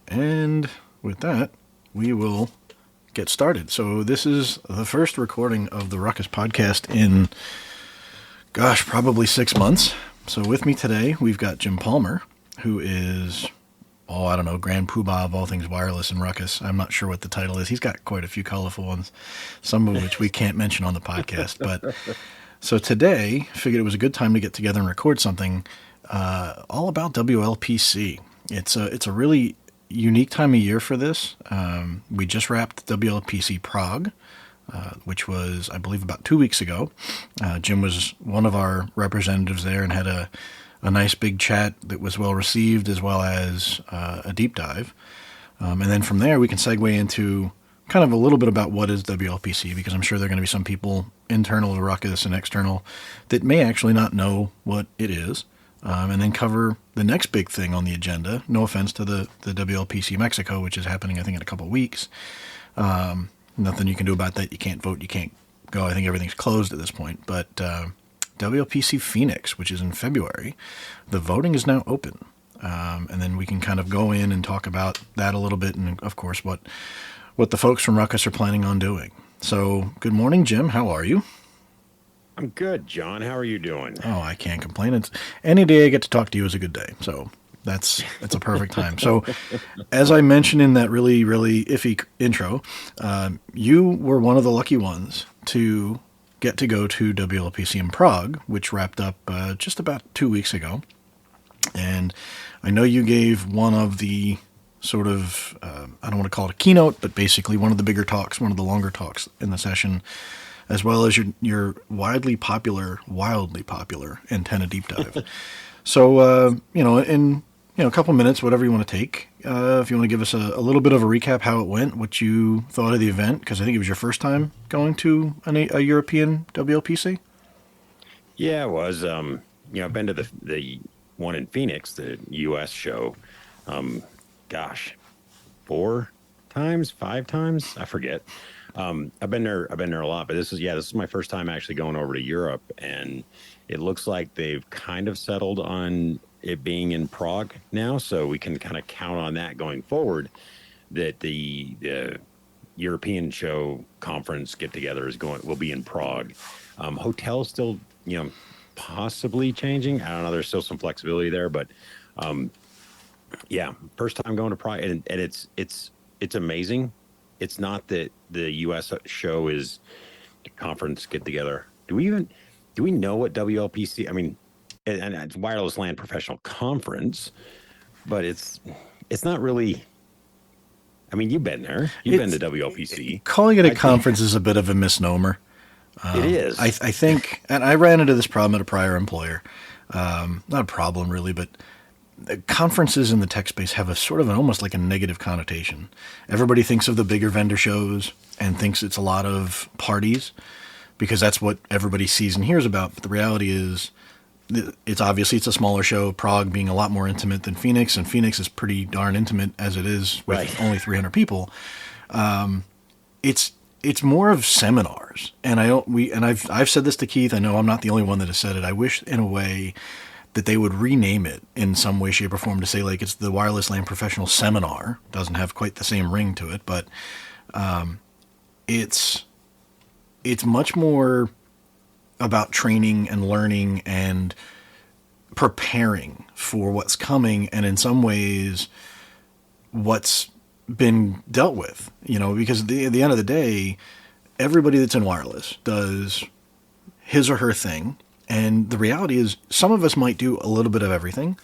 And with that, we will get started. So this is the first recording of the Ruckus podcast in, probably 6 months. So with me today, we've got Jim Palmer, who is, Grand Poobah of all things wireless and Ruckus. I'm not sure what the title is. He's got quite a few colorful ones, some of which we can't mention on the podcast. But so today, figured it was a good time to get together and record something all about WLPC. It's a really unique time of year for this. We just wrapped WLPC Prague, which was, I believe, about 2 weeks ago. Jim was one of our representatives there and had a nice big chat that was well received, as well as a deep dive. And then from there, we can segue into kind of a little bit about what is WLPC, because I'm sure there are going to be some people internal to Ruckus and external that may actually not know what it is. And then cover the next big thing on the agenda. No offense to the WLPC Mexico, which is happening, I think, in a couple of weeks. Nothing you can do about that. You can't vote. You can't go. I think everything's closed at this point. But WLPC Phoenix, which is in February, the voting is now open. And then we can kind of go in and talk about that a little bit. And, of course, what the folks from Ruckus are planning on doing. So good morning, Jim. How are you? I'm good, John. How are you doing? Oh, I can't complain. It's any day I get to talk to you is a good day. So that's a perfect time. So as I mentioned in that really, really iffy intro, you were one of the lucky ones to get to go to WLPC in Prague, which wrapped up just about 2 weeks ago. And I know you gave one of the sort of, I don't want to call it a keynote, but basically one of the bigger talks, one of the longer talks in the session, as well as your wildly popular antenna deep dive. So, in a couple minutes, whatever you want to take, if you want to give us a little bit of a recap how it went, what you thought of the event, because I think it was your first time going to a European WLPC. Yeah, it was. I've been to the one in Phoenix, the U.S. show. 4 times, 5 times, I forget. I've been there a lot, but this is my first time actually going over to Europe, and it looks like they've kind of settled on it being in Prague now, so we can kind of count on that going forward, that the European show conference get together will be in Prague. Hotels still, possibly changing. I don't know. There's still some flexibility there, but first time going to Prague, and it's amazing. It's not that the U.S. show is the conference get together. Do we know what WLPC? I mean, and it's Wireless LAN Professional Conference, but it's not really. I mean, you've been there. You've been to WLPC. Calling it a conference is a bit of a misnomer. It is. I think, and I ran into this problem at a prior employer. Not a problem really, but conferences in the tech space have a sort of almost like a negative connotation. Everybody thinks of the bigger vendor shows and thinks it's a lot of parties because that's what everybody sees and hears about. But the reality is it's a smaller show, Prague being a lot more intimate than Phoenix, and Phoenix is pretty darn intimate as it is with only 300 people. It's more of seminars. And I've said this to Keith. I know I'm not the only one that has said it. I wish in a way that they would rename it in some way, shape, or form to say like it's the Wireless LAN Professional Seminar. Doesn't have quite the same ring to it, but it's much more about training and learning and preparing for what's coming, and in some ways what's been dealt with. Because at the end of the day, everybody that's in wireless does his or her thing. And the reality is some of us might do a little bit of everything,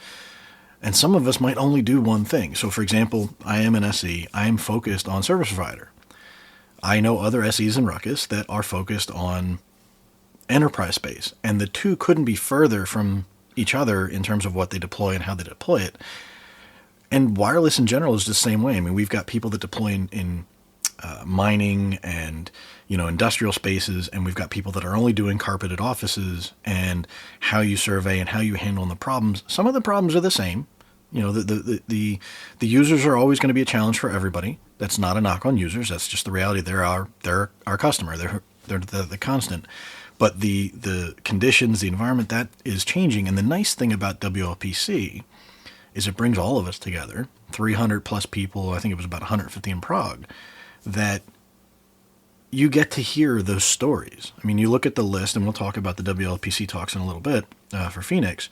and some of us might only do one thing. So, for example, I am an SE. I am focused on service provider. I know other SEs in Ruckus that are focused on enterprise space, and the two couldn't be further from each other in terms of what they deploy and how they deploy it. And wireless in general is the same way. I mean, we've got people that deploy in mining and industrial spaces, and we've got people that are only doing carpeted offices, and how you survey and how you handle the problems. Some of the problems are the same. The users are always going to be a challenge for everybody. That's not a knock on users. That's just the reality. They're our customer. They're the constant. But the conditions, the environment, that is changing. And the nice thing about WLPC is it brings all of us together, 300 plus people, I think it was about 150 in Prague, that you get to hear those stories. I mean, you look at the list, and we'll talk about the WLPC talks in a little bit for Phoenix,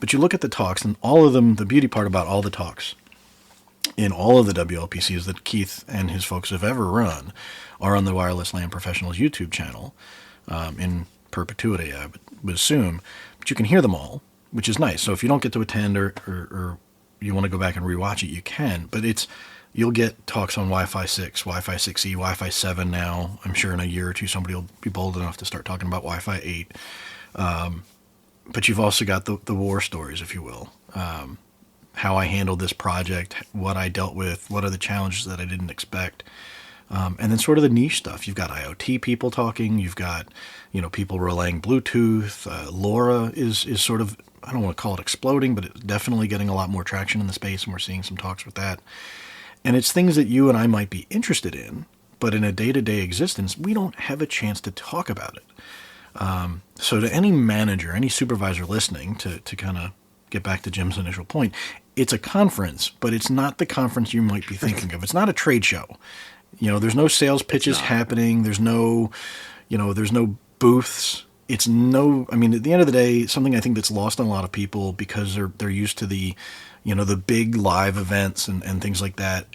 but you look at the talks, and all of them, the beauty part about all the talks in all of the WLPCs that Keith and his folks have ever run are on the Wireless LAN Professionals YouTube channel in perpetuity, I would assume. But you can hear them all, which is nice. So if you don't get to attend or you want to go back and rewatch it, you can. But you'll get talks on Wi-Fi 6, Wi-Fi 6E, Wi-Fi 7 now. I'm sure in a year or two somebody will be bold enough to start talking about Wi-Fi 8. But you've also got the war stories, if you will. How I handled this project, what I dealt with, what are the challenges that I didn't expect. And then sort of the niche stuff. You've got IoT people talking. You've got, people relaying Bluetooth. LoRa is sort of, I don't want to call it exploding, but it's definitely getting a lot more traction in the space, and we're seeing some talks with that. And it's things that you and I might be interested in, but in a day-to-day existence, we don't have a chance to talk about it. So to any manager, any supervisor listening, to kind of get back to Jim's initial point, it's a conference, but it's not the conference you might be thinking of. It's not a trade show. There's no sales pitches happening. There's no booths. At the end of the day, something I think that's lost on a lot of people because they're used to the big live events and things like that.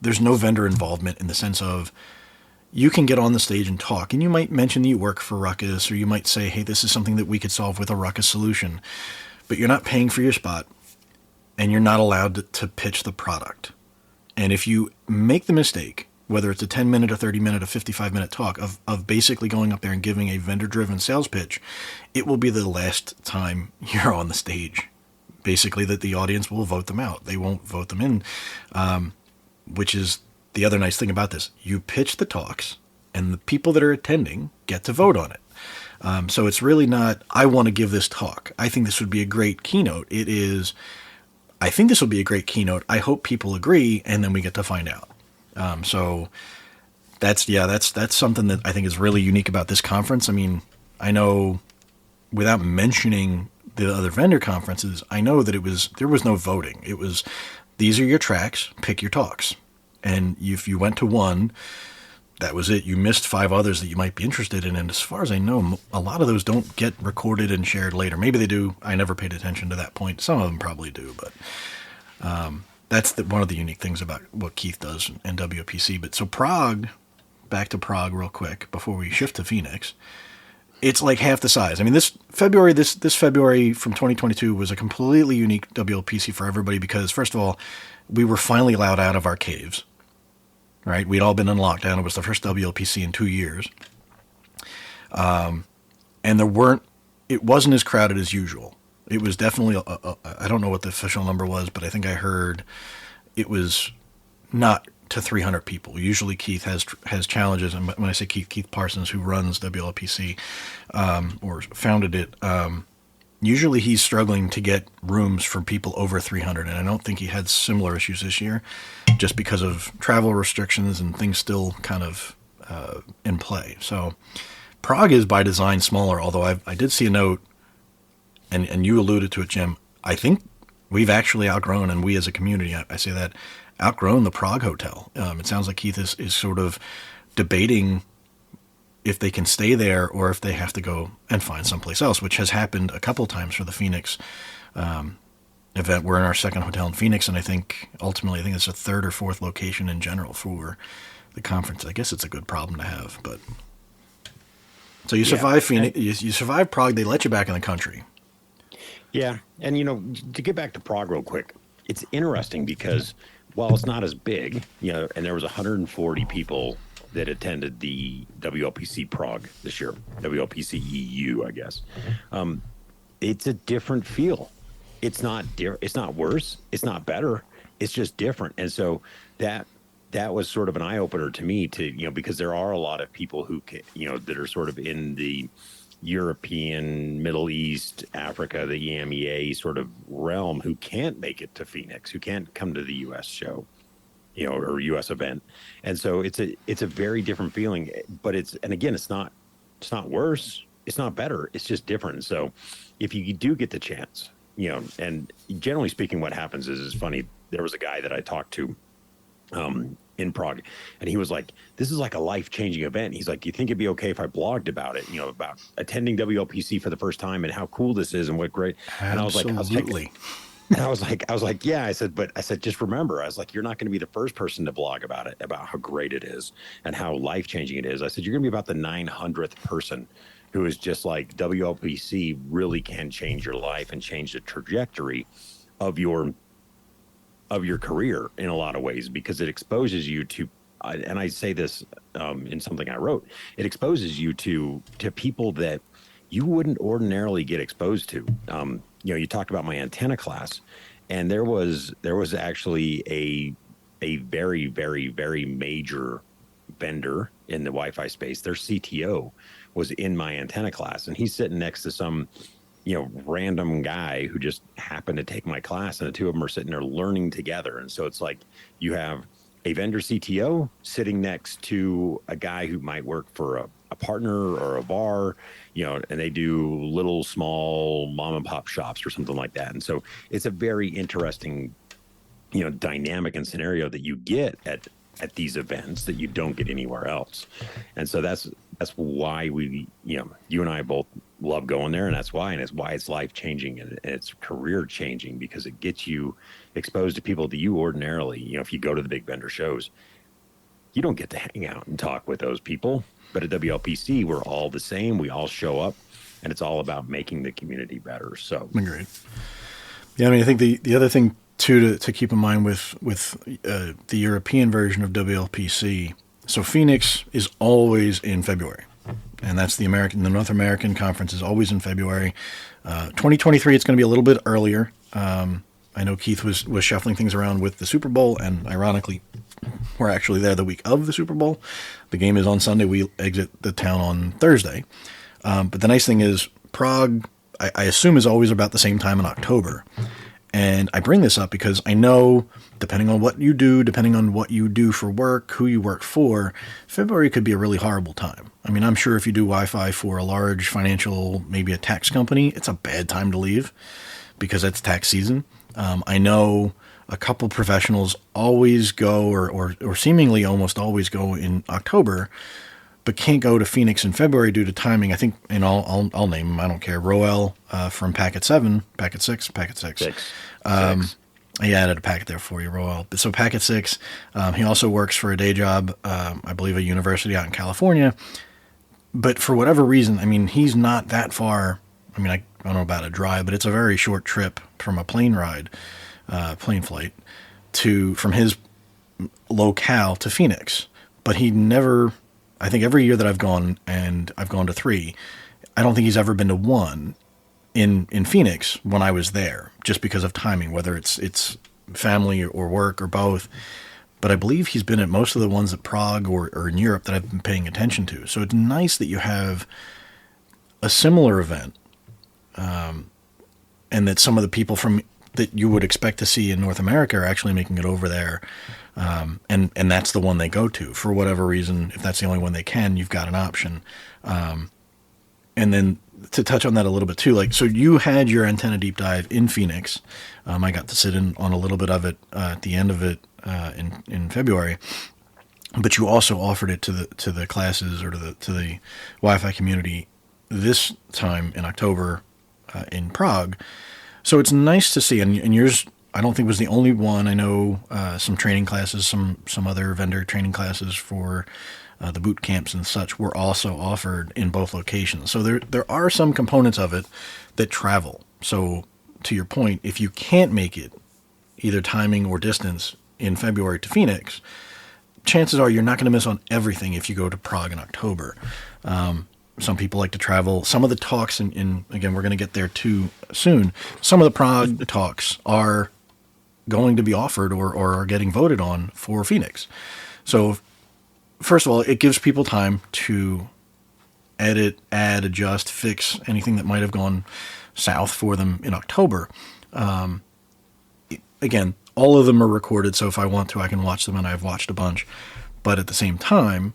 There's no vendor involvement in the sense of you can get on the stage and talk, and you might mention that you work for Ruckus, or you might say, hey, this is something that we could solve with a Ruckus solution, but you're not paying for your spot, and you're not allowed to pitch the product. And if you make the mistake, whether it's a 10-minute, a 30-minute, a 55-minute talk of basically going up there and giving a vendor-driven sales pitch, it will be the last time you're on the stage. Basically, that the audience will vote them out. They won't vote them in, which is the other nice thing about this. You pitch the talks, and the people that are attending get to vote on it. So it's really not, I want to give this talk. I think this would be a great keynote. It is, I think this will be a great keynote. I hope people agree, and then we get to find out. So that's something that I think is really unique about this conference. I mean, I know without mentioning the other vendor conferences, I know that there was no voting. It was, these are your tracks, pick your talks. And if you went to one, that was it. You missed 5 others that you might be interested in. And as far as I know, a lot of those don't get recorded and shared later. Maybe they do. I never paid attention to that point. Some of them probably do, but that's one of the unique things about what Keith does in WPC. But so Prague, back to Prague real quick before we shift to Phoenix. It's like half the size. I mean, this February from 2022 was a completely unique WLPC for everybody because, first of all, we were finally allowed out of our caves, right? We'd all been in lockdown. It was the first WLPC in 2 years. And it wasn't as crowded as usual. It was definitely, I don't know what the official number was, but I think I heard it was not to 300 people. Usually Keith has challenges, and when I say Keith Parsons, who runs WLPC or founded it, usually he's struggling to get rooms for people over 300, and I don't think he had similar issues this year, just because of travel restrictions and things still kind of in play. So Prague is by design smaller, although I did see a note, and you alluded to it, Jim. I think we've actually outgrown, and we as a community, I say that, outgrown the Prague hotel. It sounds like Keith is sort of debating if they can stay there or if they have to go and find someplace else, which has happened a couple times for the Phoenix event. We're in our second hotel in Phoenix, and I think ultimately it's a third or fourth location in general for the conference. I guess it's a good problem to have, but so you survive Phoenix, you survive Prague. They let you back in the country. Yeah, and to get back to Prague real quick, it's interesting because while it's not as big, and there was 140 people that attended the WLPC Prague this year, WLPC EU, I guess. It's a different feel. It's not worse. It's not better. It's just different. And so that was sort of an eye opener to me because there are a lot of people who that are sort of in the European, Middle East, Africa, the EMEA sort of realm who can't make it to Phoenix, who can't come to the U.S. show, or U.S. event. And so it's a very different feeling, but it's not worse. It's not better. It's just different. So if you do get the chance, and generally speaking, what happens is funny. There was a guy that I talked to in Prague, and he was like, "This is like a life-changing event." He's like, "Do you think it'd be okay if I blogged about it? About attending WLPC for the first time and how cool this is and what great." And Absolutely. I was like, yeah. I said, just remember, I was like, you're not going to be the first person to blog about it, about how great it is and how life-changing it is. I said, you're going to be about the 900th person who is just like, WLPC really can change your life and change the trajectory of your career in a lot of ways, because it exposes you to, and I say this in something I wrote, it exposes you to people that you wouldn't ordinarily get exposed to. You talked about my antenna class, and there was actually a very, very, very major vendor in the Wi-Fi space. Their CTO was in my antenna class, and he's sitting next to some random guy who just happened to take my class, and the two of them are sitting there learning together. And so it's like you have a vendor CTO sitting next to a guy who might work for a partner or a bar, and they do little small mom and pop shops or something like that. And so it's a very interesting, dynamic and scenario that you get at these events that you don't get anywhere else. And so that's why we, you and I both love going there, and it's why it's life changing and it's career changing, because it gets you exposed to people that you ordinarily, if you go to the big vendor shows, you don't get to hang out and talk with those people. But at WLPC, we're all the same. We all show up, and it's all about making the community better. So agreed. Yeah, I mean, I think the other thing too to keep in mind with the European version of WLPC. So Phoenix is always in February, and that's the North American conference is always in February. 2023, it's going to be a little bit earlier. I know Keith was shuffling things around with the Super Bowl, and ironically, we're actually there the week of the Super Bowl. The game is on Sunday. We exit the town on Thursday. But the nice thing is Prague, I assume, is always about the same time in October. And I bring this up because I know, depending on what you do for work, who you work for, February could be a really horrible time. I mean, I'm sure if you do Wi-Fi for a large financial, maybe a tax company, it's a bad time to leave because it's tax season. I know a couple professionals always go, or seemingly almost always go in October, but can't go to Phoenix in February due to timing. I think, and I'll name them. I don't care. Roel from Packet 6. I added a packet there for you, Roel. So Packet 6, he also works for a day job, I believe a university out in California. But for whatever reason, I mean, he's not that far. I mean, I don't know about a drive, but it's a very short trip from a plane flight from his locale to Phoenix. But he never, I think every year that I've gone, and I've gone to 3, I don't think he's ever been to 1 in Phoenix when I was there, just because of timing, whether it's family or work or both. But I believe he's been at most of the ones at Prague or in Europe that I've been paying attention to. So it's nice that you have a similar event, and that some of the people that you would expect to see in North America are actually making it over there. And that's the one they go to for whatever reason. If that's the only one they can, you've got an option. And then to touch on that a little bit too, so you had your antenna deep dive in Phoenix. I got to sit in on a little bit of it at the end of it in February, but you also offered it to the classes or to the Wi-Fi community this time in October in Prague. So it's nice to see, and yours, I don't think was the only one. I know some training classes, some other vendor training classes for the boot camps and such were also offered in both locations. So there are some components of it that travel. So to your point, if you can't make it, either timing or distance, in February to Phoenix, chances are you're not going to miss on everything if you go to Prague in October. Some people like to travel. Some of the talks, and again, we're going to get there too soon. Some of the Prague talks are going to be offered or are getting voted on for Phoenix. So first of all, it gives people time to edit, add, adjust, fix anything that might have gone south for them in October. Again, all of them are recorded, so if I want to, I can watch them, and I've watched a bunch. But at the same time,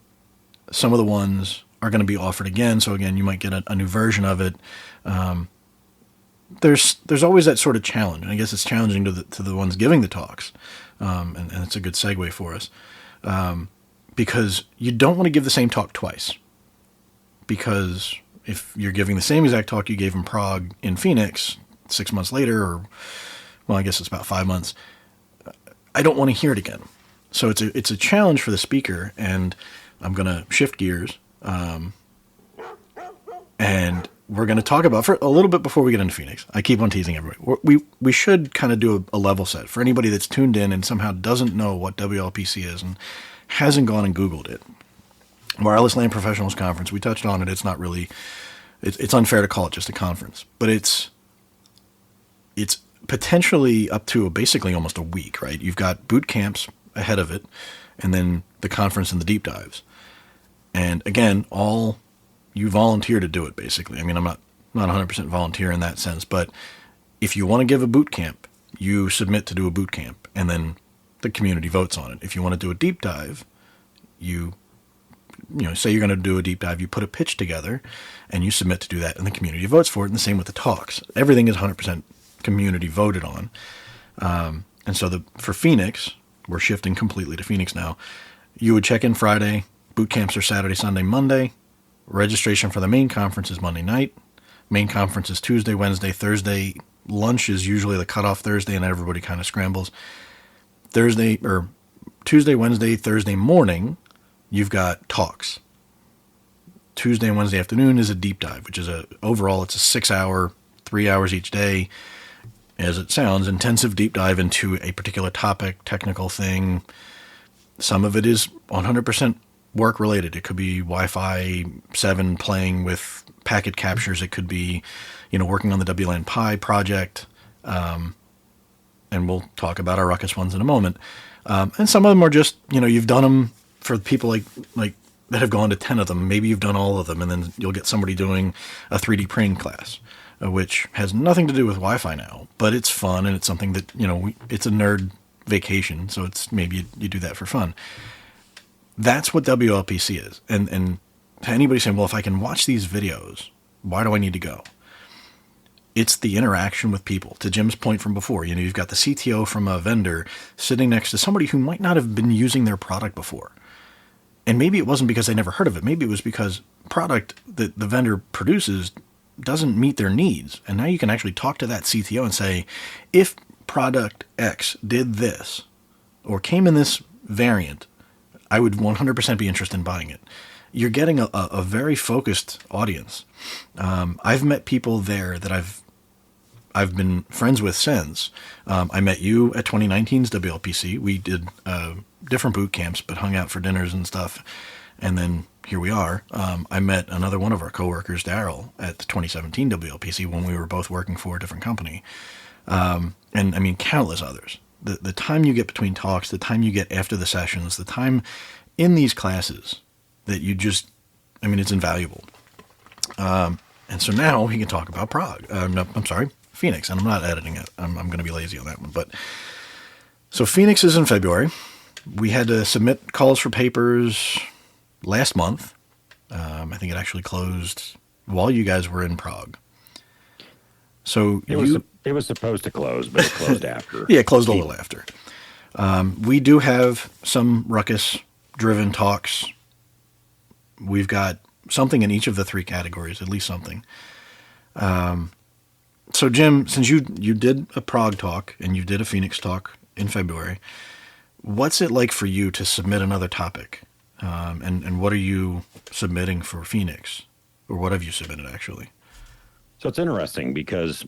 some of the ones are going to be offered again. So again, you might get a new version of it. there's always that sort of challenge. And I guess it's challenging to the ones giving the talks, and it's a good segue for us, because you don't want to give the same talk twice. Because if you're giving the same exact talk you gave in Prague in Phoenix 6 months later, or well, I guess it's about 5 months, I don't want to hear it again. So it's a challenge for the speaker, and I'm going to shift gears, and we're going to talk about for a little bit before we get into Phoenix. I keep on teasing everybody. We should kind of do a level set for anybody that's tuned in and somehow doesn't know what WLPC is and hasn't gone and Googled it. Wireless LAN Professionals Conference. We touched on it. It's not really. It's unfair to call it just a conference, but it's potentially up to basically almost a week, right? You've got boot camps ahead of it, and then the conference and the deep dives. And again, all you volunteer to do it, basically. I mean, I'm not 100% volunteer in that sense, but if you want to give a boot camp, you submit to do a boot camp, and then the community votes on it. If you want to do a deep dive, you say you're going to do a deep dive, you put a pitch together, and you submit to do that, and the community votes for it, and the same with the talks. Everything is 100% community voted on. And so for Phoenix, we're shifting completely to Phoenix now. You would check in Friday. Boot camps are Saturday, Sunday, Monday. Registration for the main conference is Monday night. Main conference is Tuesday, Wednesday, Thursday. Lunch is usually the cutoff Thursday, and everybody kind of scrambles. Tuesday, Wednesday, Thursday morning, you've got talks. Tuesday and Wednesday afternoon is a deep dive, which is overall it's a 6 hour, 3 hours each day, as it sounds, intensive deep dive into a particular topic, technical thing. Some of it is 100% work related. It could be Wi-Fi 7 playing with packet captures. It could be, working on the WLAN Pi project. And we'll talk about our Ruckus ones in a moment. And some of them are just, you've done them for people like that have gone to 10 of them. Maybe you've done all of them, and then you'll get somebody doing a 3D printing class, which has nothing to do with Wi-Fi now, but it's fun, and it's something that, it's a nerd vacation, so it's maybe you do that for fun. That's what WLPC is. And to anybody saying, well, if I can watch these videos, why do I need to go? It's the interaction with people. To Jim's point from before, you've got the CTO from a vendor sitting next to somebody who might not have been using their product before. And maybe it wasn't because they never heard of it. Maybe it was because product that the vendor produces doesn't meet their needs. And now you can actually talk to that CTO and say, if product X did this or came in this variant, I would 100% be interested in buying it. You're getting a very focused audience. I've met people there that I've been friends with since. I met you at 2019's WLPC. We did different boot camps, but hung out for dinners and stuff. And then here we are. I met another one of our coworkers, Daryl, at the 2017 WLPC when we were both working for a different company. And I mean, countless others. The time you get between talks, the time you get after the sessions, the time in these classes that it's invaluable. And so now we can talk about Prague. No, I'm sorry, Phoenix, and I'm not editing it. I'm going to be lazy on that one. But so Phoenix is in February. We had to submit calls for papers last month. I think it actually closed while you guys were in Prague. So it was supposed to close, but it closed after. Yeah, it closed a little after. We do have some Ruckus-driven talks. We've got something in each of the three categories, at least something. So Jim, since you did a Prague talk and you did a Phoenix talk in February, what's it like for you to submit another topic? And what are you submitting for Phoenix? Or what have you submitted, actually? So it's interesting because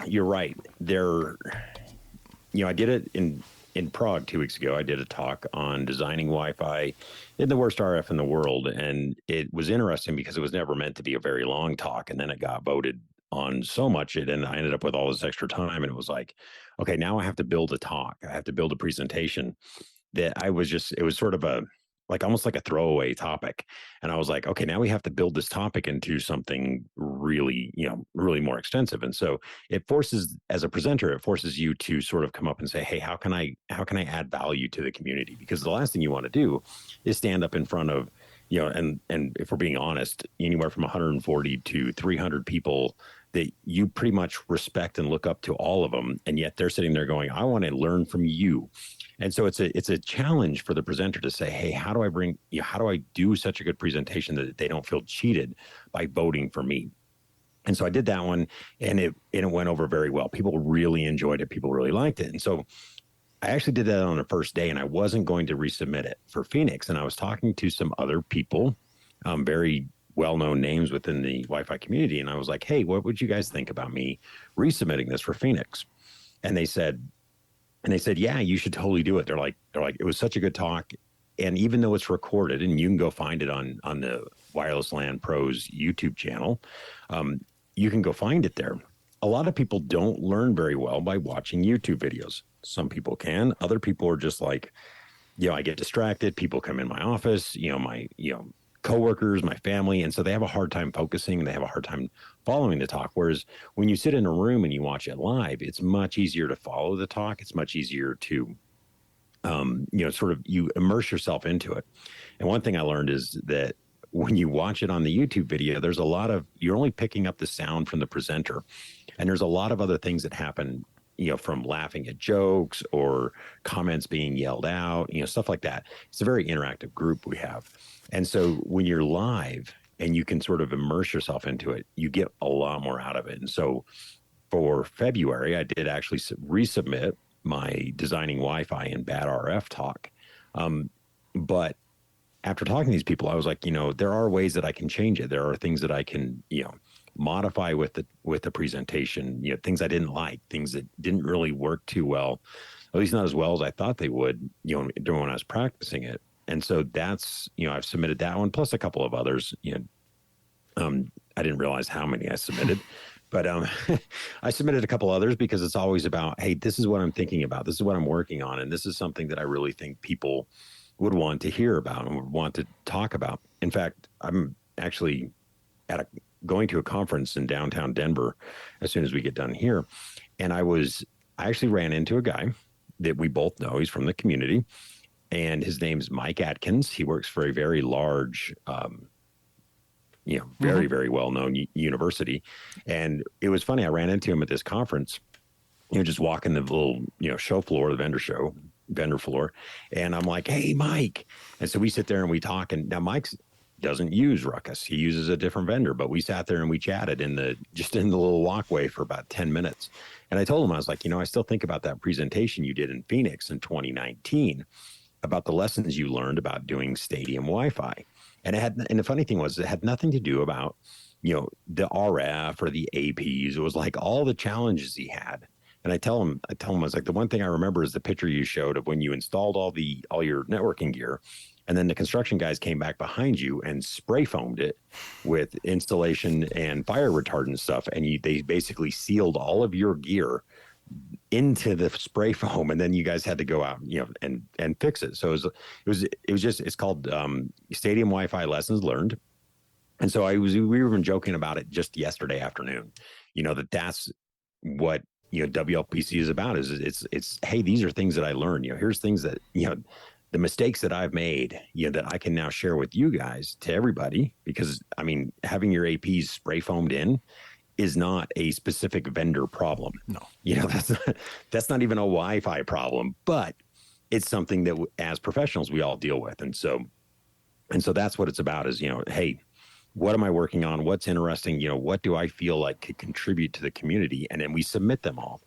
you're right. I did it in Prague 2 weeks ago. I did a talk on designing Wi-Fi in the worst RF in the world. And it was interesting because it was never meant to be a very long talk. And then it got voted on so much. And I ended up with all this extra time. And it was like, okay, now I have to build a talk. I have to build a presentation that it was sort of almost like a throwaway topic. And I was like, okay, now we have to build this topic into something really, really more extensive. And so it forces, as a presenter, it forces you to sort of come up and say, hey, how can I add value to the community? Because the last thing you want to do is stand up in front of, and if we're being honest, anywhere from 140 to 300 people that you pretty much respect and look up to all of them, and yet they're sitting there going, I want to learn from you. And so it's a challenge for the presenter to say, hey, how do I how do I do such a good presentation that they don't feel cheated by voting for me? And so I did that one, and it went over very well. People really enjoyed it. People really liked it. And so I actually did that on the first day, and I wasn't going to resubmit it for Phoenix. And I was talking to some other people, very well-known names within the Wi-Fi community. And I was like, hey, what would you guys think about me resubmitting this for Phoenix? And they said, yeah, you should totally do it. They're like, it was such a good talk. And even though it's recorded, and you can go find it on the Wireless LAN Pros YouTube channel, you can go find it there. A lot of people don't learn very well by watching YouTube videos. Some people can. Other people are just like, I get distracted. People come in my office, my, coworkers, my family. And so they have a hard time focusing. They have a hard time following the talk. Whereas when you sit in a room and you watch it live, it's much easier to follow the talk. It's much easier to, sort of you immerse yourself into it. And one thing I learned is that when you watch it on the YouTube video, there's a lot of, you're only picking up the sound from the presenter. And there's a lot of other things that happen, from laughing at jokes or comments being yelled out, stuff like that. It's a very interactive group we have. And so when you're live and you can sort of immerse yourself into it, you get a lot more out of it. And so for February, I did actually resubmit my designing Wi-Fi and bad RF talk. But after talking to these people, I was like, there are ways that I can change it. There are things that I can, modify with the presentation, things I didn't like, things that didn't really work too well, at least not as well as I thought they would, when I was practicing it. And so that's, I've submitted that one plus a couple of others. I didn't realize how many I submitted, but I submitted a couple others because it's always about, hey, this is what I'm thinking about. This is what I'm working on. And this is something that I really think people would want to hear about and would want to talk about. In fact, I'm actually going to a conference in downtown Denver as soon as we get done here. And I actually ran into a guy that we both know. He's from the community, and his name's Mike Atkins. He works for a very large, very, very well-known university. And it was funny. I ran into him at this conference, just walking the little, show floor, the vendor floor. And I'm like, hey, Mike. And so we sit there and we talk. And now Mike's doesn't use Ruckus. He uses a different vendor, but we sat there and we chatted in the little walkway for about 10 minutes. And I told him, I was like, I still think about that presentation you did in Phoenix in 2019 about the lessons you learned about doing stadium Wi-Fi. And the funny thing was, it had nothing to do about, the RF or the APs. It was like all the challenges he had. And I tell him, I was like, the one thing I remember is the picture you showed of when you installed all your networking gear. And then the construction guys came back behind you and spray foamed it with installation and fire retardant stuff. And they basically sealed all of your gear into the spray foam. And then you guys had to go out, and fix it. So it's called Stadium Wi-Fi Lessons Learned. And so we were joking about it just yesterday afternoon, that's what, WLPC is about it's, hey, these are things that I learned, here's things that, the mistakes that I've made, that I can now share with you guys, to everybody, because having your APs spray foamed in is not a specific vendor problem. No, that's not even a Wi-Fi problem, but it's something that as professionals, we all deal with. And so that's what it's about is, hey, what am I working on? What's interesting? What do I feel like could contribute to the community? And then we submit them all.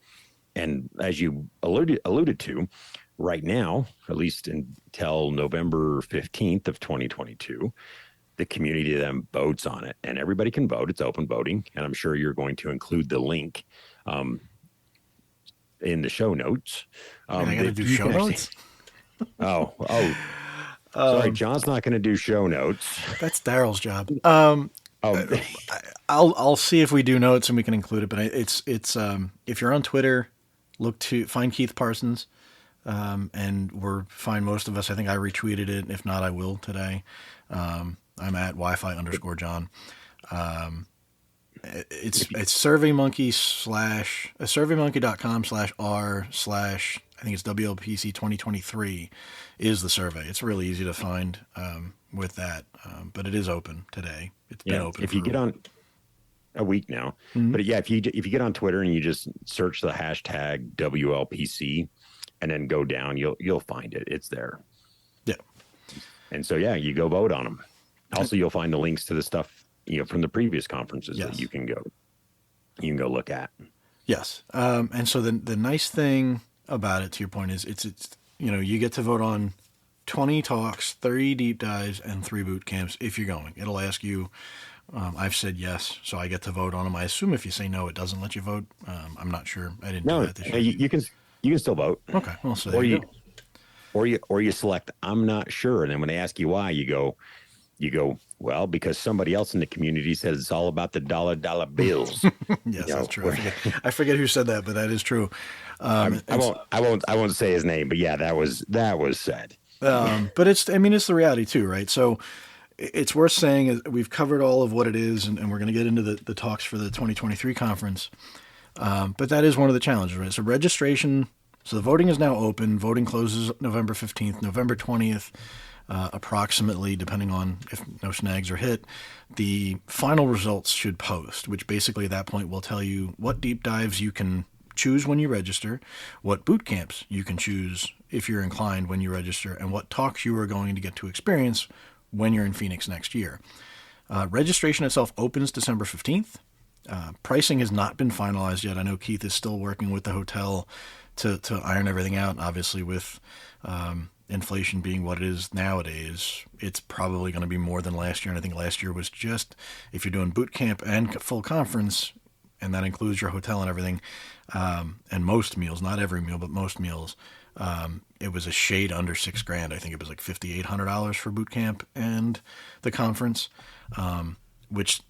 And as you alluded to, right now, at least until November 15th of 2022, the community then votes on it, and everybody can vote. It's open voting. And I'm sure you're going to include the link in the show notes. I got to do show notes. Sorry, John's not going to do show notes. That's Daryl's job. I'll see if we do notes and we can include it. But it's if you're on Twitter, find Keith Parsons. And find most of us. I think I retweeted it. If not, I will today. I'm at Wi-Fi_John. It's surveymonkey.com/r/ I think it's WLPC 2023 is the survey. It's really easy to find. with that, but it is open today. It's been open. If you get on a week now, but yeah, if you get on Twitter and you just search the hashtag WLPC and then go down, you'll find it. It's there. Yeah. And so yeah, you go vote on them. Also, you'll find the links to the stuff from the previous conferences yes. that you can go look at. Yes. And so the nice thing about it, to your point, is it's you get to vote on 20 talks, 30 deep dives, and 3 boot camps if you're going. It'll ask you. I've said yes, so I get to vote on them. I assume if you say no, it doesn't let you vote. I'm not sure. I didn't do that this year. You can still vote. Okay, well, so or you select I'm not sure, and then when they ask you why, you go well because somebody else in the community says it's all about the dollar bills. Yes, that's true. I forget who said that, but that is true. I won't say his name, but yeah, that was said. But it's the reality too, right? So it's worth saying we've covered all of what it is, and we're going to get into the talks for the 2023 conference. But that is one of the challenges, right? So registration, so the voting is now open. Voting closes November 15th, November 20th, approximately, depending on if no snags are hit. The final results should post, which basically at that point will tell you what deep dives you can choose when you register, what boot camps you can choose if you're inclined when you register, and what talks you are going to get to experience when you're in Phoenix next year. Registration itself opens December 15th. Pricing has not been finalized yet. I know Keith is still working with the hotel to iron everything out. Obviously, with inflation being what it is nowadays, it's probably going to be more than last year. And I think last year was just, if you're doing boot camp and full conference, and that includes your hotel and everything, and most meals, not every meal, but most meals, it was a shade under $6,000. I think it was like $5,800 for boot camp and the conference, which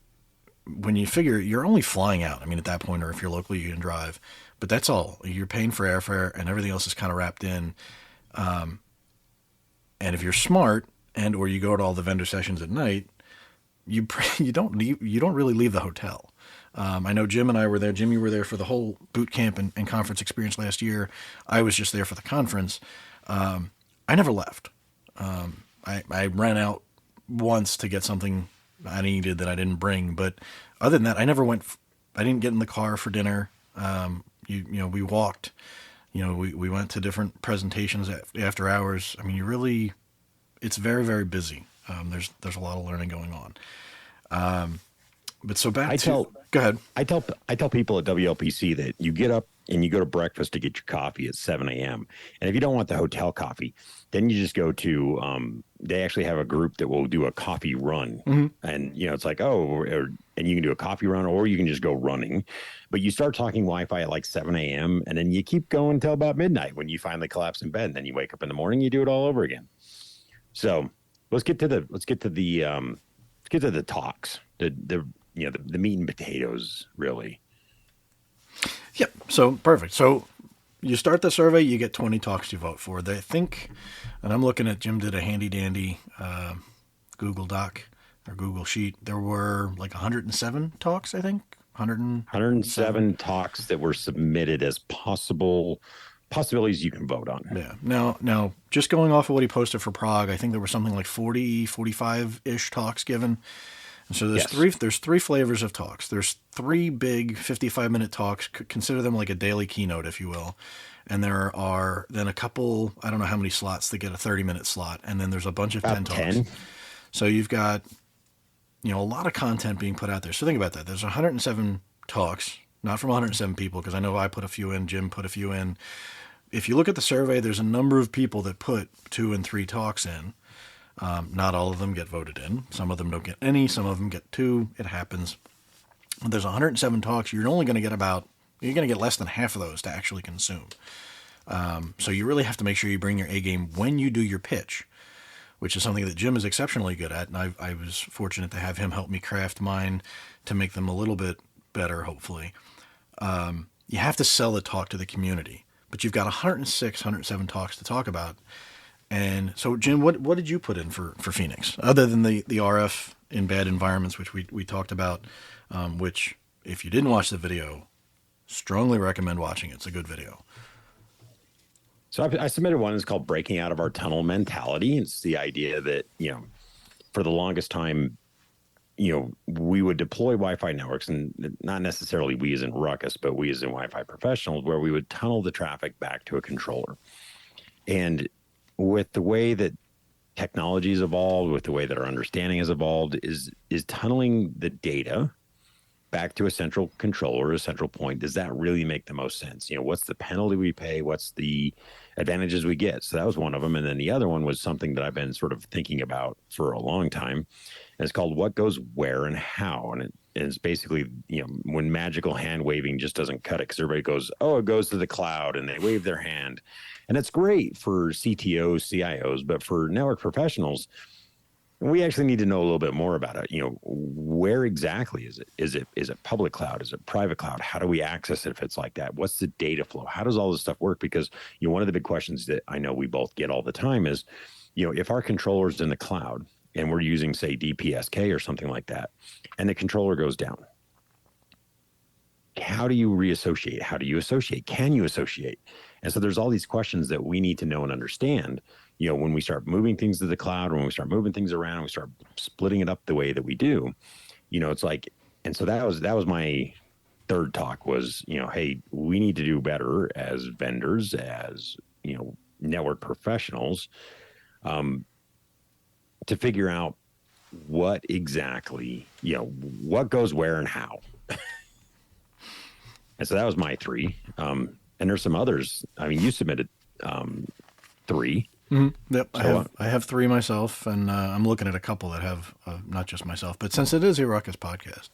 when you figure you're only flying out, I mean, at that point, or if you're local, you can drive, but that's all. You're paying for airfare and everything else is kind of wrapped in. And if you're smart or you go to all the vendor sessions at night, you don't really leave the hotel. I know Jim and I were there. Jim, you were there for the whole boot camp and conference experience last year. I was just there for the conference. I never left. I ran out once to get something I needed that I didn't bring, but other than that, I never went. I didn't get in the car for dinner. We walked. We went to different presentations after hours. I mean, it's very, very busy. There's a lot of learning going on. But so go ahead. I tell people at WLPC that you get up and you go to breakfast to get your coffee at 7 a.m. And if you don't want the hotel coffee, then you just go to, they actually have a group that will do a coffee run. Mm-hmm. And, it's like, and you can do a coffee run or you can just go running. But you start talking Wi-Fi at like 7 a.m. and then you keep going until about midnight when you finally collapse in bed. And then you wake up in the morning, you do it all over again. So let's get to the talks, the meat and potatoes, really. Yep. So perfect. So you start the survey, you get 20 talks to vote for. They think, and I'm looking at Jim did a handy dandy Google Doc or Google Sheet. There were like 107 talks, I think. 107 talks that were submitted as possibilities you can vote on. Yeah. Now, just going off of what he posted for Prague, I think there were something like 40, 45-ish talks given. And so there's three flavors of talks. There's 3 big 55-minute talks. Consider them like a daily keynote, if you will. And there are then a couple, I don't know how many slots that get a 30-minute slot. And then there's a bunch of 10 talks. So you've got, a lot of content being put out there. So think about that. There's 107 talks, not from 107 people, because I know I put a few in, Jim put a few in. If you look at the survey, there's a number of people that put 2 and 3 talks in. Not all of them get voted in. Some of them don't get any. Some of them get 2. It happens. There's 107 talks. You're going to get less than half of those to actually consume. So you really have to make sure you bring your A game when you do your pitch, which is something that Jim is exceptionally good at. And I was fortunate to have him help me craft mine to make them a little bit better, hopefully. You have to sell the talk to the community, but you've got 107 talks to talk about. And so, Jim, what did you put in for Phoenix, other than the RF in bad environments, which we talked about, which, if you didn't watch the video, strongly recommend watching it. It's a good video. So I submitted one. It's called Breaking Out of Our Tunnel Mentality. It's the idea that, for the longest time, we would deploy Wi-Fi networks, and not necessarily we as in Ruckus, but we as in Wi-Fi professionals, where we would tunnel the traffic back to a controller. And with the way that technology has evolved, with the way that our understanding has evolved, is tunneling the data back to a central controller, a central point. Does that really make the most sense? What's the penalty we pay? What's the advantages we get? So that was one of them. And then the other one was something that I've been sort of thinking about for a long time. And it's called what goes where and how. And it's basically, when magical hand waving just doesn't cut it, because everybody goes, oh, it goes to the cloud, and they wave their hand. And it's great for CTOs, CIOs, but for network professionals, we actually need to know a little bit more about it. Where exactly is it? Is it public cloud? Is it private cloud? How do we access it if it's like that? What's the data flow? How does all this stuff work? Because, one of the big questions that I know we both get all the time is, if our controller's in the cloud and we're using, say, DPSK or something like that, and the controller goes down, how do you reassociate? How do you associate? Can you associate? And so there's all these questions that we need to know and understand, when we start moving things to the cloud, or when we start moving things around, we start splitting it up the way that we do, it's like, and so that was my third talk was, hey, we need to do better as vendors, as, network professionals, to figure out what exactly, what goes where and how. And so that was my three. And there's some others. I mean, you submitted three. Mm-hmm. Yep, so, I have three myself, and I'm looking at a couple that have not just myself, but since it is a Ruckus podcast,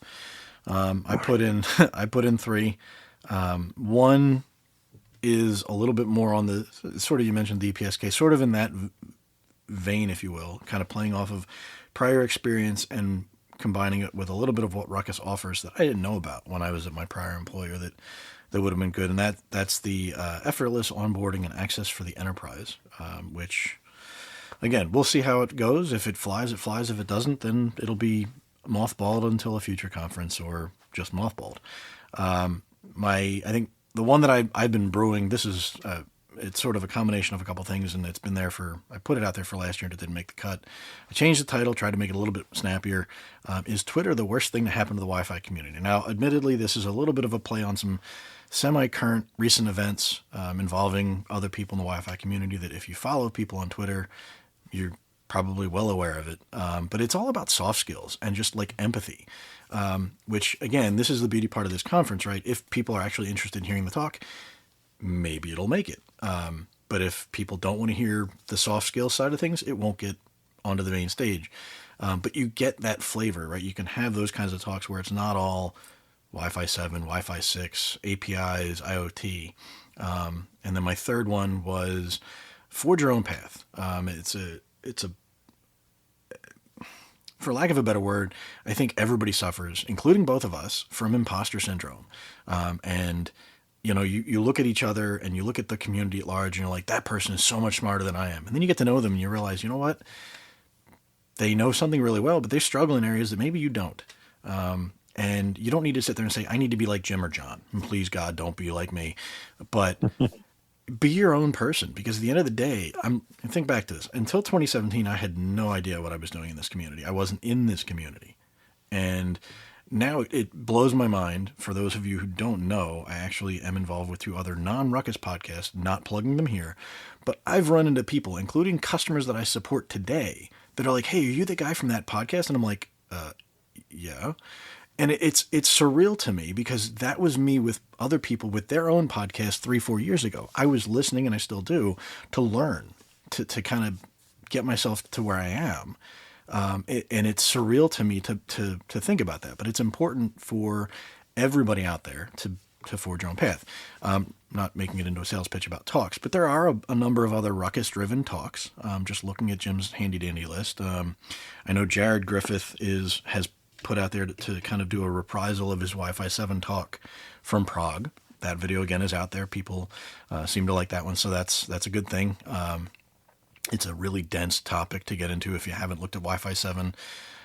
I put in three. One is a little bit more on the sort of, you mentioned DPSK, sort of in that vein, if you will, kind of playing off of prior experience and combining it with a little bit of what Ruckus offers that I didn't know about when I was at my prior employer that would have been good. And that's the effortless onboarding and access for the enterprise, which, again, we'll see how it goes. If it flies, it flies. If it doesn't, then it'll be mothballed until a future conference, or just mothballed. I think the one that I've been brewing, this is it's sort of a combination of a couple things, and it's been there I put it out there for last year and it didn't make the cut. I changed the title, tried to make it a little bit snappier. Is Twitter the worst thing to happen to the Wi-Fi community? Now, admittedly, this is a little bit of a play on some semi-current recent events involving other people in the Wi-Fi community that if you follow people on Twitter, you're probably well aware of it. But it's all about soft skills and just like empathy, which, again, this is the beauty part of this conference, right? If people are actually interested in hearing the talk, maybe it'll make it. But if people don't want to hear the soft skills side of things, it won't get onto the main stage. But you get that flavor, right? You can have those kinds of talks where it's not all Wi-Fi 7, Wi-Fi 6, APIs, IoT. And then my third one was Forge Your Own Path. It's a, for lack of a better word, I think everybody suffers, including both of us, from imposter syndrome. And you look at each other and you look at the community at large and you're like, that person is so much smarter than I am. And then you get to know them and you realize, you know what? They know something really well, but they struggle in areas that maybe you don't. And you don't need to sit there and say, I need to be like Jim or John. And please, God, don't be like me. But be your own person, because at the end of the day, think back to this. Until 2017, I had no idea what I was doing in this community. I wasn't in this community. And now it blows my mind. For those of you who don't know, I actually am involved with two other non-Ruckus podcasts, not plugging them here. But I've run into people, including customers that I support today, that are like, hey, are you the guy from that podcast? And I'm like, yeah. And it's surreal to me, because that was me with other people with their own podcast 3-4 years ago. I was listening, and I still do, to learn, to kind of get myself to where I am. And it's surreal to me to think about that. But it's important for everybody out there to forge your own path. Not making it into a sales pitch about talks, but there are a number of other Ruckus-driven talks. Just looking at Jim's handy-dandy list. I know Jared Griffith has put out there to kind of do a reprisal of his Wi-Fi 7 talk from Prague. That video, again, is out there. People seem to like that one, so that's a good thing. It's a really dense topic to get into if you haven't looked at Wi-Fi 7,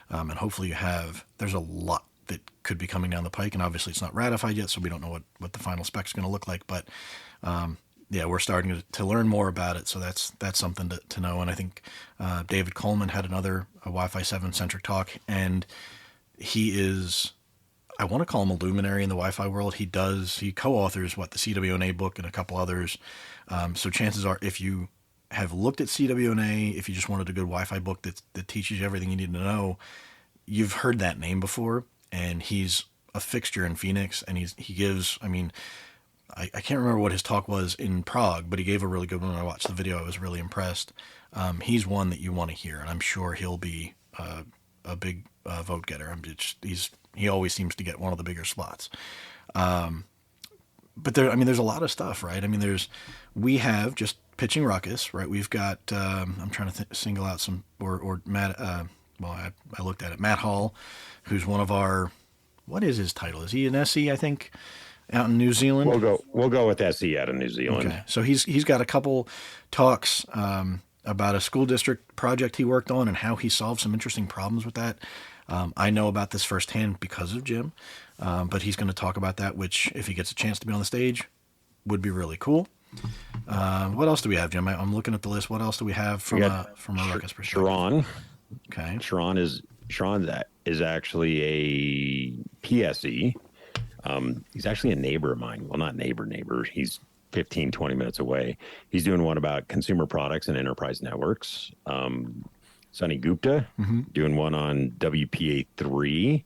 and hopefully you have. There's a lot that could be coming down the pike, and obviously it's not ratified yet, so we don't know what the final spec is going to look like, but yeah, we're starting to learn more about it. So that's something to know. And I think David Coleman had another Wi-Fi 7 centric talk, and he is, I want to call him a luminary in the Wi-Fi world. He co-authors the CWNA book and a couple others. So chances are, if you have looked at CWNA, if you just wanted a good Wi-Fi book that teaches you everything you need to know, you've heard that name before. And he's a fixture in Phoenix, and he gives, I mean, I can't remember what his talk was in Prague, but he gave a really good one. When I watched the video, I was really impressed. He's one that you want to hear, and I'm sure he'll be a big vote getter. He always seems to get one of the bigger slots. But there's a lot of stuff, right? I mean, we have just pitching Ruckus, right? We've got, I'm trying to single out some, or Matt, I looked at it, Matt Hall, who's one of our, what is his title? Is he an SE, I think, out in New Zealand? We'll go with SE out of New Zealand. Okay. So he's got a couple talks, about a school district project he worked on and how he solved some interesting problems with that. I know about this firsthand because of Jim, but he's going to talk about that, which, if he gets a chance to be on the stage, would be really cool. What else do we have, Jim? I'm looking at the list. What else do we have from a Ruckus perspective? Sharon. Okay. Sharon is actually a PSE. He's actually a neighbor of mine. Well, not neighbor. He's 15, 20 minutes away. He's doing one about consumer products and enterprise networks. Sunny Gupta doing one on WPA3.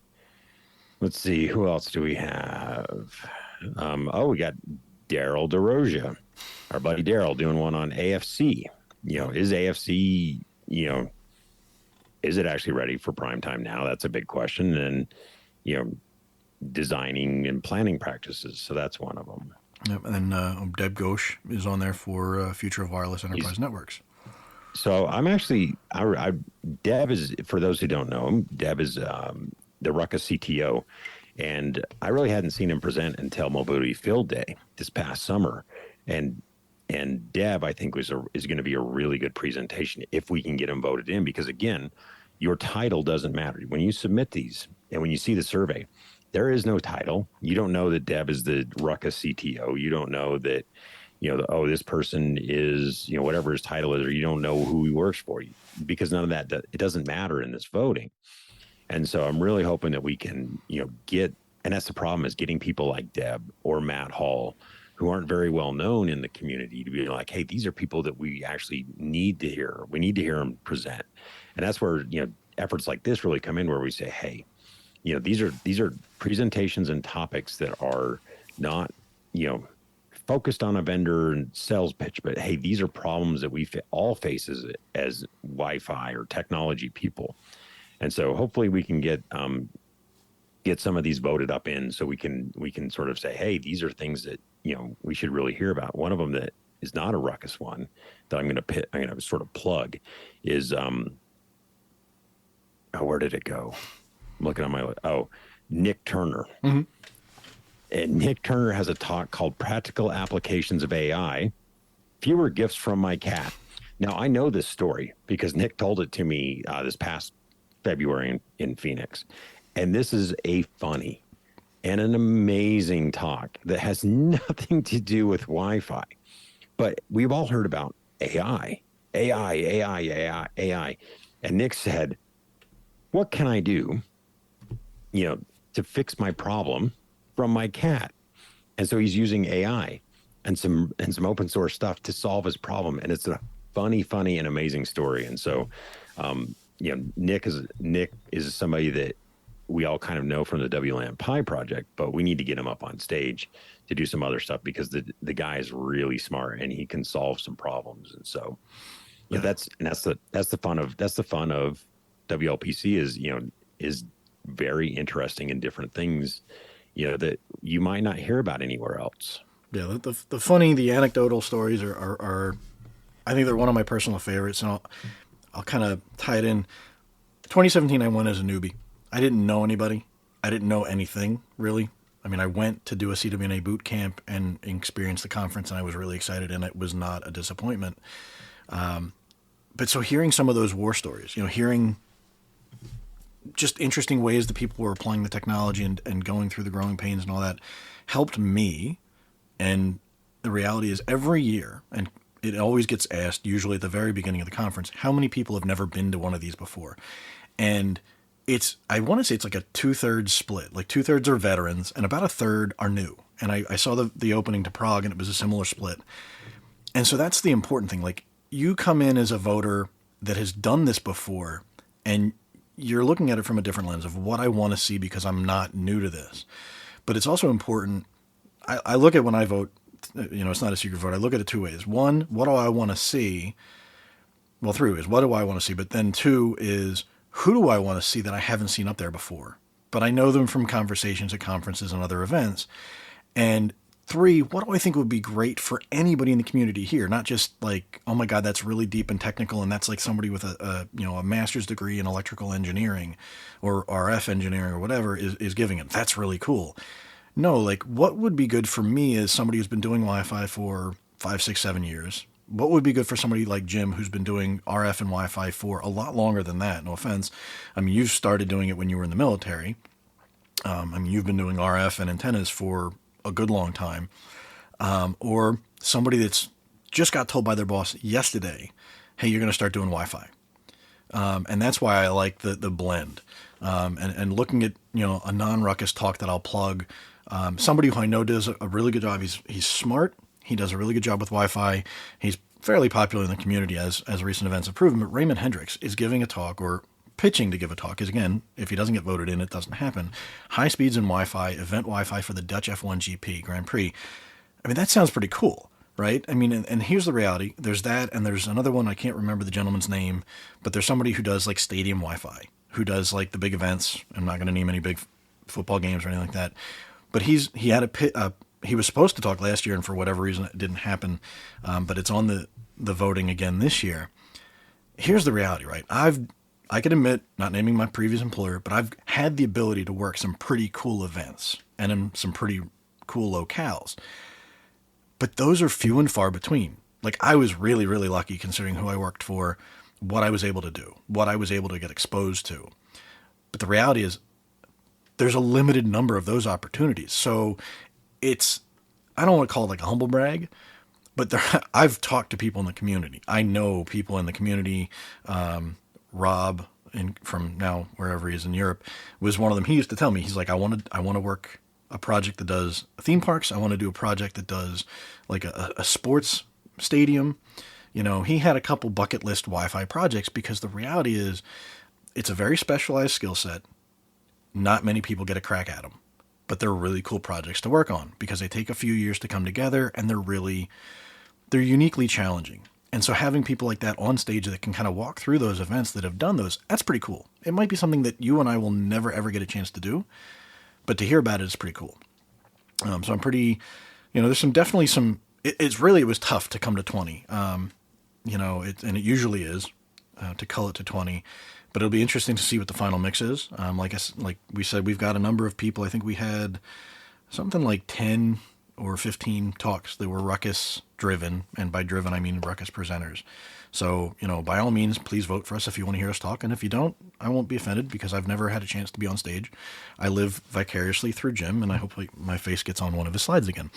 Let's see, who else do we have? We got Daryl DeRosia, our buddy Daryl, doing one on AFC. Is AFC, is it actually ready for prime time now? That's a big question. And, designing and planning practices. So that's one of them. Yep. And then Deb Ghosh is on there for Future of Wireless Enterprise Networks. So I'm actually, Deb is, for those who don't know him, Deb is the Ruckus CTO. And I really hadn't seen him present until Mobility Field Day this past summer. And Deb, I think, is going to be a really good presentation if we can get him voted in. Because, again, your title doesn't matter. When you submit these and when you see the survey, there is no title. You don't know that Deb is the Ruckus CTO. You don't know that, this person is, whatever his title is, or you don't know who he works for, because none of that, it doesn't matter in this voting. And so I'm really hoping that we can, get, and that's the problem, is getting people like Deb or Matt Hall, who aren't very well known in the community, to be like, hey, these are people that we actually need to hear. We need to hear them present. And that's where, efforts like this really come in, where we say, hey, these are presentations and topics that are not, focused on a vendor and sales pitch, but hey, these are problems that we all face as Wi-Fi or technology people. And so hopefully we can get some of these voted up in, so we can sort of say, hey, these are things that, we should really hear about. One of them that is not a Ruckus one that I'm going to sort of plug is, where did it go? I'm looking on my list. Nick Turner. Mm-hmm. And Nick Turner has a talk called Practical Applications of AI, Fewer Gifts from My Cat. Now, I know this story because Nick told it to me this past February in Phoenix. And this is a funny and an amazing talk that has nothing to do with Wi-Fi. But we've all heard about AI. And Nick said, what can I do, to fix my problem from my cat? And so he's using AI and some open source stuff to solve his problem. And it's a funny and amazing story. And so, Nick is somebody that we all kind of know from the WLAN Pi project, but we need to get him up on stage to do some other stuff, because the guy is really smart and he can solve some problems. And so, that's the fun of WLPC is very interesting in different things, that you might not hear about anywhere else. Yeah, the anecdotal stories are I think they're one of my personal favorites, and I'll kind of tie it in. 2017, I went as a newbie. I didn't know anybody. I didn't know anything, really. I mean, I went to do a CWNA boot camp and experience the conference, and I was really excited, and it was not a disappointment. But so hearing some of those war stories, hearing just interesting ways that people were applying the technology and going through the growing pains and all that, helped me. And the reality is every year, and it always gets asked, usually at the very beginning of the conference, how many people have never been to one of these before? And I want to say it's like a 2/3 split. Like 2/3 are veterans and about a third are new. And I saw the opening to Prague, and it was a similar split. And so that's the important thing. Like, you come in as a voter that has done this before, and you're looking at it from a different lens of what I want to see because I'm not new to this. But it's also important. I look at when I vote, it's not a secret vote. I look at it two ways. One, what do I want to see? Well, three ways. What do I want to see? But then two is, who do I want to see that I haven't seen up there before? But I know them from conversations at conferences and other events. And three, what do I think would be great for anybody in the community here? Not just like, oh my God, that's really deep and technical, and that's like somebody with a master's degree in electrical engineering or RF engineering or whatever is giving it. That's really cool. No, like, what would be good for me as somebody who's been doing Wi-Fi for 5, 6, 7 years? What would be good for somebody like Jim, who's been doing RF and Wi-Fi for a lot longer than that? No offense. I mean, you started doing it when you were in the military. You've been doing RF and antennas for a good long time. Or somebody that's just got told by their boss yesterday, hey, you're going to start doing Wi-Fi. And that's why I like the blend. And looking at, a non-Ruckus talk that I'll plug, somebody who I know does a really good job. He's smart. He does a really good job with Wi-Fi. He's fairly popular in the community, as recent events have proven. But Raymond Hendricks is giving a talk, or pitching to give a talk, because again, if he doesn't get voted in, it doesn't happen. High speeds in Wi-Fi, event Wi-Fi for the Dutch F1 GP Grand Prix. I mean, that sounds pretty cool, right? I mean, and here's the reality. There's that, and there's another one. I can't remember the gentleman's name, but there's somebody who does like stadium Wi-Fi, who does like the big events. I'm not going to name any big football games or anything like that. But he was supposed to talk last year, and for whatever reason it didn't happen. But it's on the voting again this year. Here's the reality, right? I can admit, not naming my previous employer, but I've had the ability to work some pretty cool events and in some pretty cool locales. But those are few and far between. Like, I was really, really lucky considering who I worked for, what I was able to do, what I was able to get exposed to. But the reality is, there's a limited number of those opportunities. So I don't want to call it like a humble brag, but I've talked to people in the community. I know people in the community. Rob, from now wherever he is in Europe, was one of them. He used to tell me, he's like, I want to work a project that does theme parks. I want to do a project that does like a sports stadium. He had a couple bucket list Wi-Fi projects, because the reality is it's a very specialized skill set. Not many people get a crack at them, but they're really cool projects to work on because they take a few years to come together, and they're uniquely challenging. And so having people like that on stage that can kind of walk through those events that have done those, that's pretty cool. It might be something that you and I will never, ever get a chance to do, but to hear about it is pretty cool. So I'm pretty, there's definitely some, it was tough to come to 20. And it usually is to cull it to 20, but it'll be interesting to see what the final mix is. Like we said, we've got a number of people. I think we had something like 10 or 15 talks that were Ruckus driven, and by driven I mean Ruckus presenters. So, by all means, please vote for us if you want to hear us talk, and if you don't, I won't be offended, because I've never had a chance to be on stage. I live vicariously through Jim, and I hope my face gets on one of his slides again.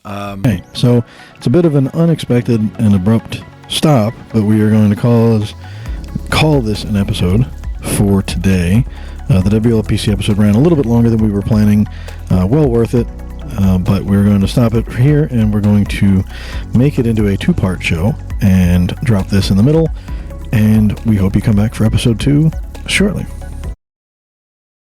Okay, so it's a bit of an unexpected and abrupt stop, but we are going to call this an episode for today. The WLPC episode ran a little bit longer than we were planning. Well worth it. But we're going to stop it here, and we're going to make it into a 2-part show and drop this in the middle. And we hope you come back for episode 2 shortly.